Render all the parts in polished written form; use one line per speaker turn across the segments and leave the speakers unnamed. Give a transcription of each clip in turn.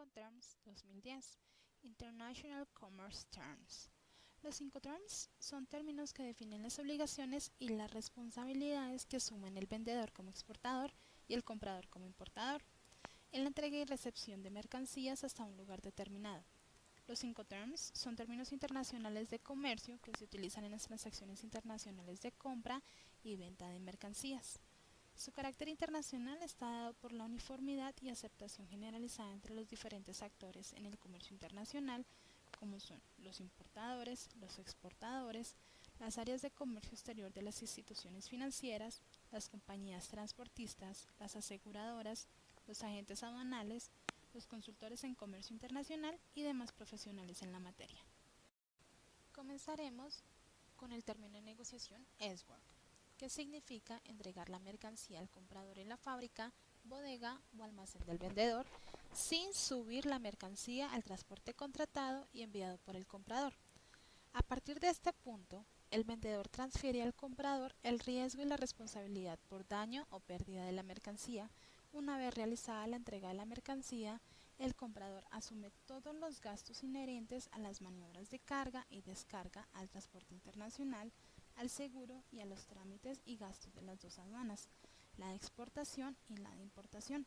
Incoterms 2010, International Commerce Terms. Los Incoterms son términos que definen las obligaciones y las responsabilidades que asumen el vendedor como exportador y el comprador como importador en la entrega y recepción de mercancías hasta un lugar determinado. Los Incoterms son términos internacionales de comercio que se utilizan en las transacciones internacionales de compra y venta de mercancías. Su carácter internacional está dado por la uniformidad y aceptación generalizada entre los diferentes actores en el comercio internacional, como son los importadores, los exportadores, las áreas de comercio exterior de las instituciones financieras, las compañías transportistas, las aseguradoras, los agentes aduanales, los consultores en comercio internacional y demás profesionales en la materia. Comenzaremos con el término de negociación earmark, que significa entregar la mercancía al comprador en la fábrica, bodega o almacén del vendedor, sin subir la mercancía al transporte contratado y enviado por el comprador. A partir de este punto, el vendedor transfiere al comprador el riesgo y la responsabilidad por daño o pérdida de la mercancía. Una vez realizada la entrega de la mercancía, el comprador asume todos los gastos inherentes a las maniobras de carga y descarga, al transporte internacional, al seguro y a los trámites y gastos de las dos aduanas, la de exportación y la de importación.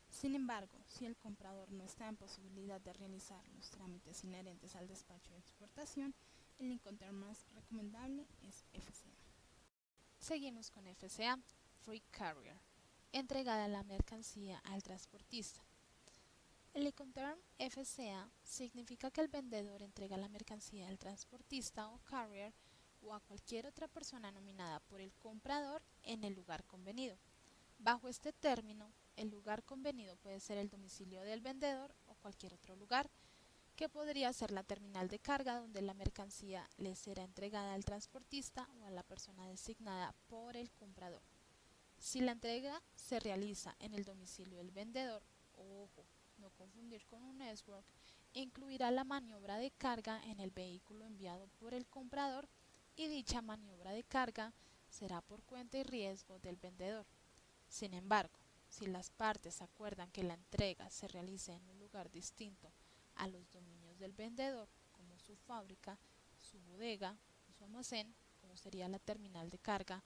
Sin embargo, si el comprador no está en posibilidad de realizar los trámites inherentes al despacho de exportación, el Incoterm más recomendable es FCA. Seguimos con FCA, Free Carrier, entregada la mercancía al transportista. El Incoterm FCA significa que el vendedor entrega la mercancía al transportista o carrier o a cualquier otra persona nominada por el comprador en el lugar convenido. Bajo este término, el lugar convenido puede ser el domicilio del vendedor o cualquier otro lugar, que podría ser la terminal de carga donde la mercancía le será entregada al transportista o a la persona designada por el comprador. Si la entrega se realiza en el domicilio del vendedor, ojo, no confundir con un earmark, incluirá la maniobra de carga en el vehículo enviado por el comprador y dicha maniobra de carga será por cuenta y riesgo del vendedor. Sin embargo, si las partes acuerdan que la entrega se realice en un lugar distinto a los dominios del vendedor, como su fábrica, su bodega o su almacén, como sería la terminal de carga,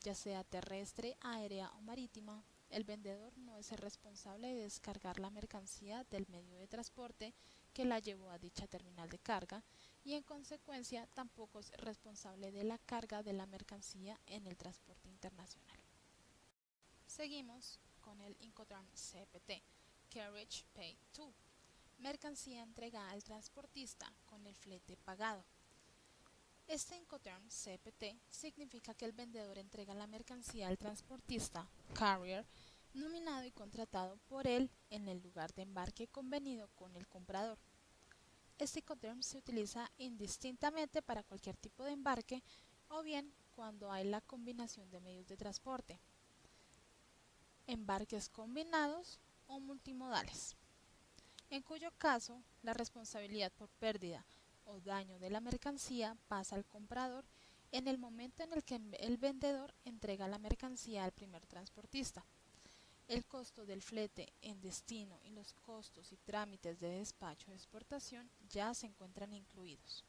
ya sea terrestre, aérea o marítima, el vendedor no es el responsable de descargar la mercancía del medio de transporte que la llevó a dicha terminal de carga y en consecuencia tampoco es responsable de la carga de la mercancía en el transporte internacional. Seguimos con el Incoterm CPT, Carriage Paid To, mercancía entregada al transportista con el flete pagado. Este Incoterm CPT significa que el vendedor entrega la mercancía al transportista, carrier, nominado y contratado por él en el lugar de embarque convenido con el comprador. Este Incoterm se utiliza indistintamente para cualquier tipo de embarque o bien cuando hay la combinación de medios de transporte, embarques combinados o multimodales, en cuyo caso la responsabilidad por pérdida o daño de la mercancía pasa al comprador en el momento en el que el vendedor entrega la mercancía al primer transportista. El costo del flete en destino y los costos y trámites de despacho de exportación ya se encuentran incluidos.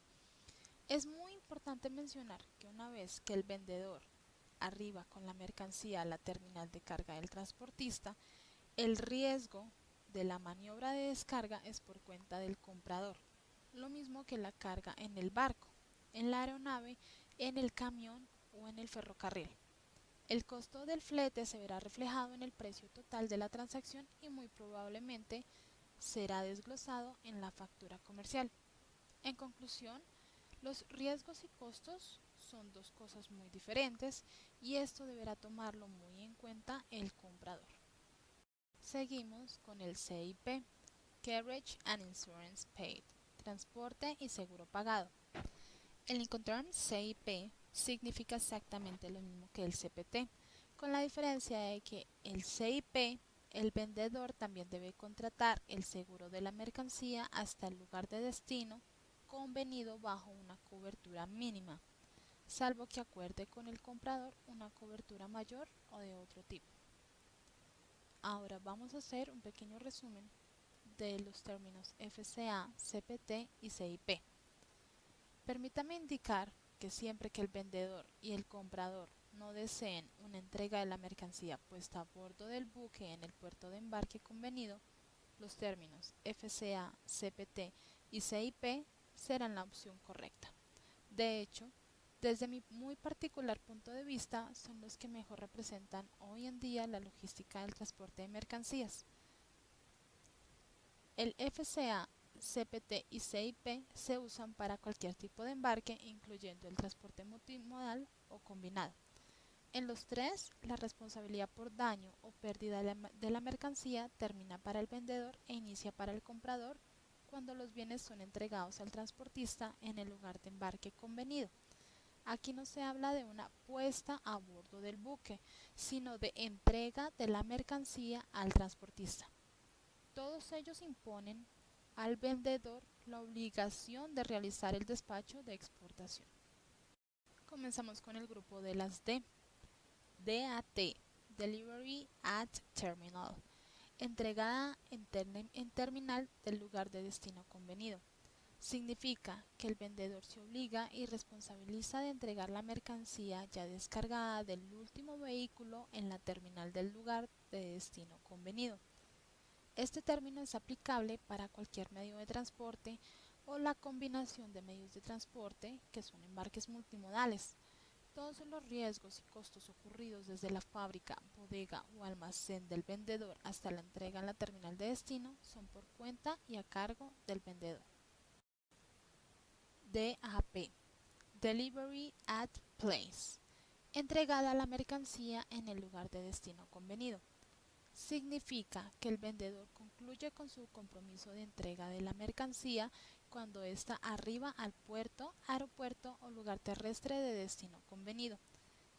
Es muy importante mencionar que una vez que el vendedor arriba con la mercancía a la terminal de carga del transportista, el riesgo de la maniobra de descarga es por cuenta del comprador, lo mismo que la carga en el barco, en la aeronave, en el camión o en el ferrocarril. El costo del flete se verá reflejado en el precio total de la transacción y muy probablemente será desglosado en la factura comercial. En conclusión, los riesgos y costos son dos cosas muy diferentes y esto deberá tomarlo muy en cuenta el comprador. Seguimos con el CIP, Carriage and Insurance Paid, transporte y seguro pagado. El Incoterm CIP significa exactamente lo mismo que el CPT, con la diferencia de que el CIP, el vendedor también debe contratar el seguro de la mercancía hasta el lugar de destino, convenido bajo una cobertura mínima, salvo que acuerde con el comprador una cobertura mayor o de otro tipo. Ahora vamos a hacer un pequeño resumen de los términos FCA, CPT y CIP. Permítame indicar que siempre que el vendedor y el comprador no deseen una entrega de la mercancía puesta a bordo del buque en el puerto de embarque convenido, los términos FCA, CPT y CIP serán la opción correcta. De hecho, desde mi muy particular punto de vista, son los que mejor representan hoy en día la logística del transporte de mercancías. El FCA, CPT y CIP se usan para cualquier tipo de embarque, incluyendo el transporte multimodal o combinado. En los tres, la responsabilidad por daño o pérdida de la mercancía termina para el vendedor e inicia para el comprador cuando los bienes son entregados al transportista en el lugar de embarque convenido. Aquí no se habla de una puesta a bordo del buque, sino de entrega de la mercancía al transportista. Todos ellos imponen al vendedor la obligación de realizar el despacho de exportación. Comenzamos con el grupo de las D. DAT, Delivery at Terminal, entregada en terminal del lugar de destino convenido. Significa que el vendedor se obliga y responsabiliza de entregar la mercancía ya descargada del último vehículo en la terminal del lugar de destino convenido. Este término es aplicable para cualquier medio de transporte o la combinación de medios de transporte que son embarques multimodales. Todos los riesgos y costos ocurridos desde la fábrica, bodega o almacén del vendedor hasta la entrega en la terminal de destino son por cuenta y a cargo del vendedor. DAP, Delivery at Place, entregada la mercancía en el lugar de destino convenido. Significa que el vendedor concluye con su compromiso de entrega de la mercancía cuando ésta arriba al puerto, aeropuerto o lugar terrestre de destino convenido,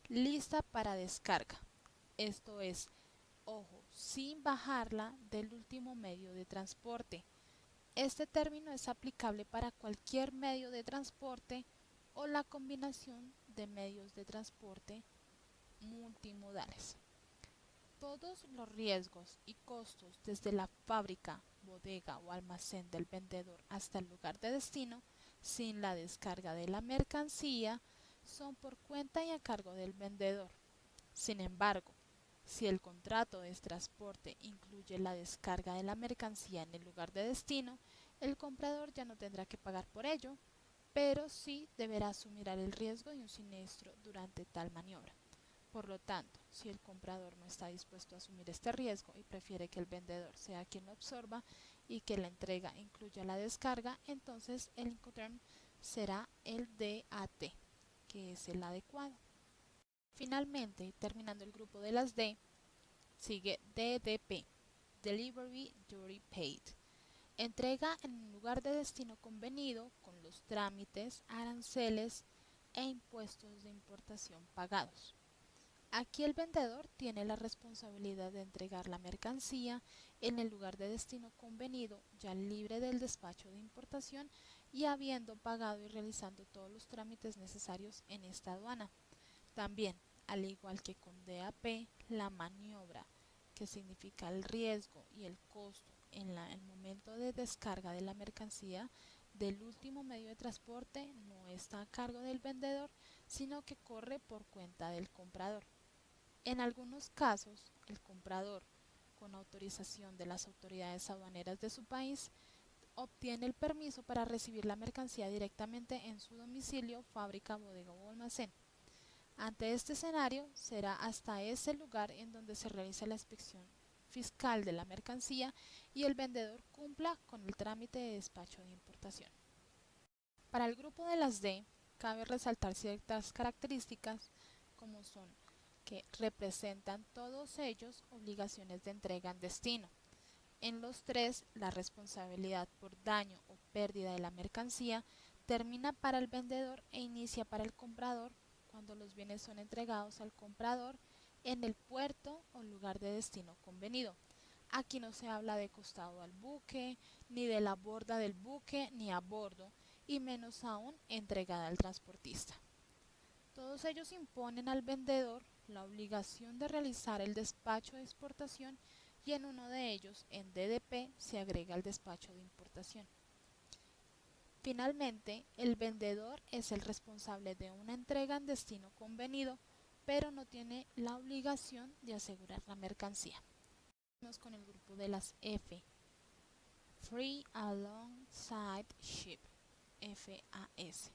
lista para descarga. Esto es, ojo, sin bajarla del último medio de transporte. Este término es aplicable para cualquier medio de transporte o la combinación de medios de transporte multimodales. Todos los riesgos y costos desde la fábrica, bodega o almacén del vendedor hasta el lugar de destino, sin la descarga de la mercancía, son por cuenta y a cargo del vendedor. Sin embargo, si el contrato de transporte incluye la descarga de la mercancía en el lugar de destino, el comprador ya no tendrá que pagar por ello, pero sí deberá asumir el riesgo de un siniestro durante tal maniobra. Por lo tanto, si el comprador no está dispuesto a asumir este riesgo y prefiere que el vendedor sea quien lo absorba y que la entrega incluya la descarga, entonces el Incoterm será el DAT, que es el adecuado. Finalmente, terminando el grupo de las D, sigue DDP, Delivery Duty Paid, entrega en un lugar de destino convenido con los trámites, aranceles e impuestos de importación pagados. Aquí el vendedor tiene la responsabilidad de entregar la mercancía en el lugar de destino convenido, ya libre del despacho de importación y habiendo pagado y realizando todos los trámites necesarios en esta aduana. También, al igual que con DAP, la maniobra, que significa el riesgo y el costo en el momento de descarga de la mercancía del último medio de transporte, no está a cargo del vendedor, sino que corre por cuenta del comprador. En algunos casos, el comprador, con autorización de las autoridades aduaneras de su país, obtiene el permiso para recibir la mercancía directamente en su domicilio, fábrica, bodega o almacén. Ante este escenario, será hasta ese lugar en donde se realiza la inspección fiscal de la mercancía y el vendedor cumpla con el trámite de despacho de importación. Para el grupo de las D, cabe resaltar ciertas características como son que representan todos ellos obligaciones de entrega en destino. En los tres, la responsabilidad por daño o pérdida de la mercancía termina para el vendedor e inicia para el comprador cuando los bienes son entregados al comprador en el puerto o lugar de destino convenido. Aquí no se habla de costado al buque, ni de la borda del buque, ni a bordo, y menos aún entregada al transportista. Todos ellos imponen al vendedor la obligación de realizar el despacho de exportación y en uno de ellos, en DDP, se agrega el despacho de importación. Finalmente, el vendedor es el responsable de una entrega en destino convenido, pero no tiene la obligación de asegurar la mercancía. Vamos con el grupo de las F. Free Alongside Ship, FAS.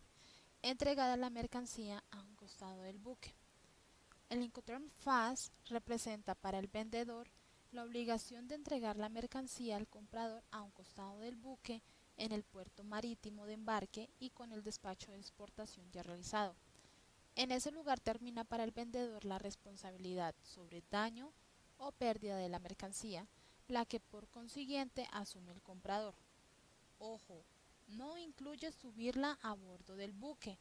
Entregada la mercancía a un costado del buque. El Incoterm FAS representa para el vendedor la obligación de entregar la mercancía al comprador a un costado del buque en el puerto marítimo de embarque y con el despacho de exportación ya realizado. En ese lugar termina para el vendedor la responsabilidad sobre daño o pérdida de la mercancía, la que por consiguiente asume el comprador. Ojo, no incluye subirla a bordo del buque.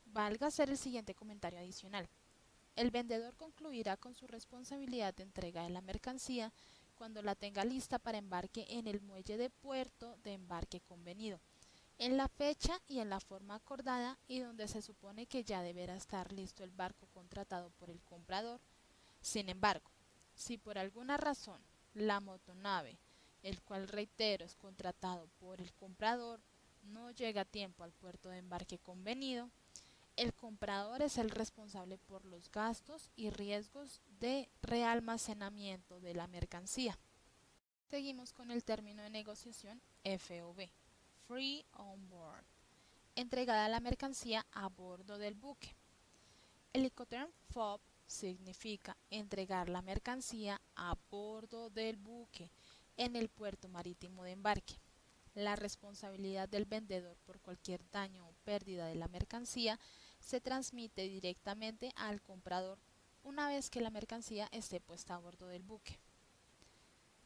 Valga hacer el siguiente comentario adicional. El vendedor concluirá con su responsabilidad de entrega de la mercancía cuando la tenga lista para embarque en el muelle de puerto de embarque convenido, en la fecha y en la forma acordada y donde se supone que ya deberá estar listo el barco contratado por el comprador. Sin embargo, si por alguna razón la motonave, el cual reitero es contratado por el comprador, no llega a tiempo al puerto de embarque convenido, el comprador es el responsable por los gastos y riesgos de realmacenamiento de la mercancía. Seguimos con el término de negociación FOB, Free on Board, entregada la mercancía a bordo del buque. El Incoterm FOB significa entregar la mercancía a bordo del buque en el puerto marítimo de embarque. La responsabilidad del vendedor por cualquier daño o pérdida de la mercancía se transmite directamente al comprador una vez que la mercancía esté puesta a bordo del buque.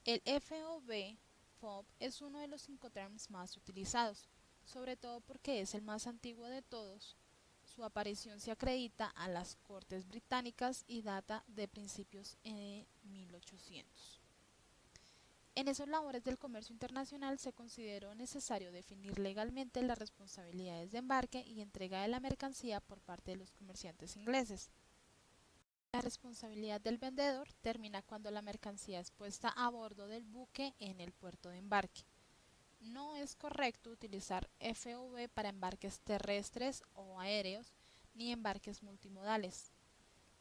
El FOB es uno de los Incoterms más utilizados, sobre todo porque es el más antiguo de todos. Su aparición se acredita a las Cortes Británicas y data de principios de 1800. En esas labores del comercio internacional se consideró necesario definir legalmente las responsabilidades de embarque y entrega de la mercancía por parte de los comerciantes ingleses. La responsabilidad del vendedor termina cuando la mercancía es puesta a bordo del buque en el puerto de embarque. No es correcto utilizar FOB para embarques terrestres o aéreos ni embarques multimodales.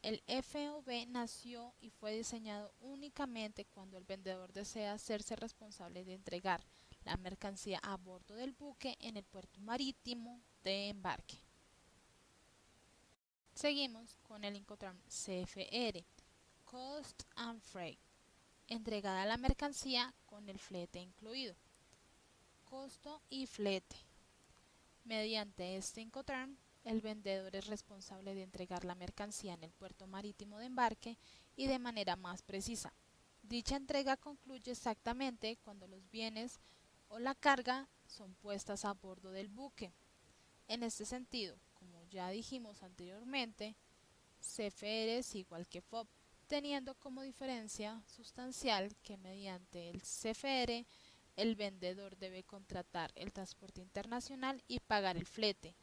El FOB nació y fue diseñado únicamente cuando el vendedor desea hacerse responsable de entregar la mercancía a bordo del buque en el puerto marítimo de embarque. Seguimos con el Incoterm CFR, Cost and Freight, entregada la mercancía con el flete incluido. Costo y flete. Mediante este Incoterm, el vendedor es responsable de entregar la mercancía en el puerto marítimo de embarque y de manera más precisa. Dicha entrega concluye exactamente cuando los bienes o la carga son puestas a bordo del buque. En este sentido, como ya dijimos anteriormente, CFR es igual que FOB, teniendo como diferencia sustancial que mediante el CFR el vendedor debe contratar el transporte internacional y pagar el flete,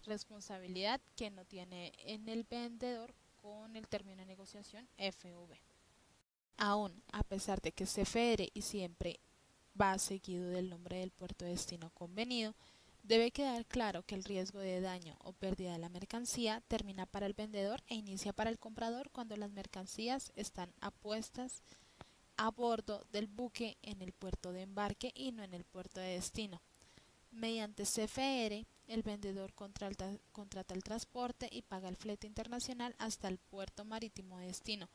responsabilidad que no tiene en el vendedor con el término de negociación FV. Aún, a pesar de que CFR y siempre va seguido del nombre del puerto de destino convenido, debe quedar claro que el riesgo de daño o pérdida de la mercancía termina para el vendedor e inicia para el comprador cuando las mercancías están apuestas a bordo del buque en el puerto de embarque y no en el puerto de destino. Mediante CFR, el vendedor contrata el transporte y paga el flete internacional hasta el puerto marítimo de destino,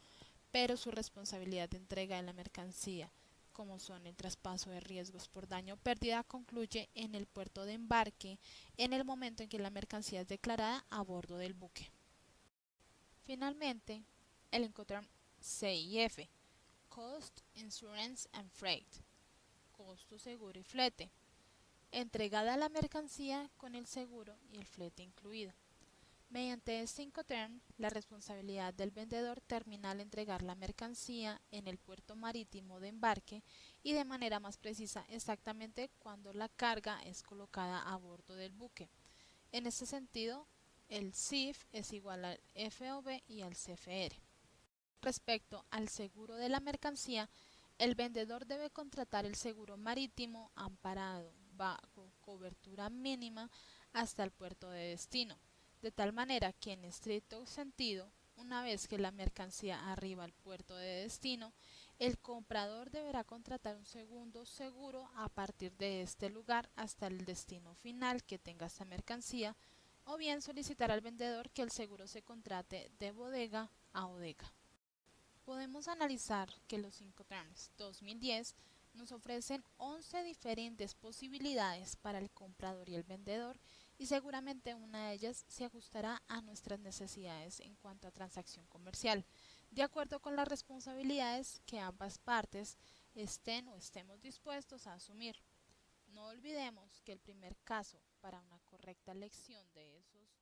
pero su responsabilidad de entrega de la mercancía, como son el traspaso de riesgos por daño o pérdida, concluye en el puerto de embarque en el momento en que la mercancía es declarada a bordo del buque. Finalmente, el Incoterm CIF, Cost, Insurance and Freight, costo, seguro y flete, entregada la mercancía con el seguro y el flete incluido. Mediante este Incoterm, la responsabilidad del vendedor termina al entregar la mercancía en el puerto marítimo de embarque y de manera más precisa exactamente cuando la carga es colocada a bordo del buque. En este sentido, el CIF es igual al FOB y al CFR. Respecto al seguro de la mercancía, El vendedor debe contratar el seguro marítimo amparado bajo cobertura mínima hasta el puerto de destino, de tal manera que en estricto sentido, una vez que la mercancía arriba al puerto de destino, el comprador deberá contratar un segundo seguro a partir de este lugar hasta el destino final que tenga esta mercancía, o bien solicitar al vendedor que el seguro se contrate de bodega a bodega. Podemos analizar que los Incoterms 2010 nos ofrecen 11 diferentes posibilidades para el comprador y el vendedor, y seguramente una de ellas se ajustará a nuestras necesidades en cuanto a transacción comercial, de acuerdo con las responsabilidades que ambas partes estén o estemos dispuestos a asumir. No olvidemos que el primer caso para una correcta elección de esos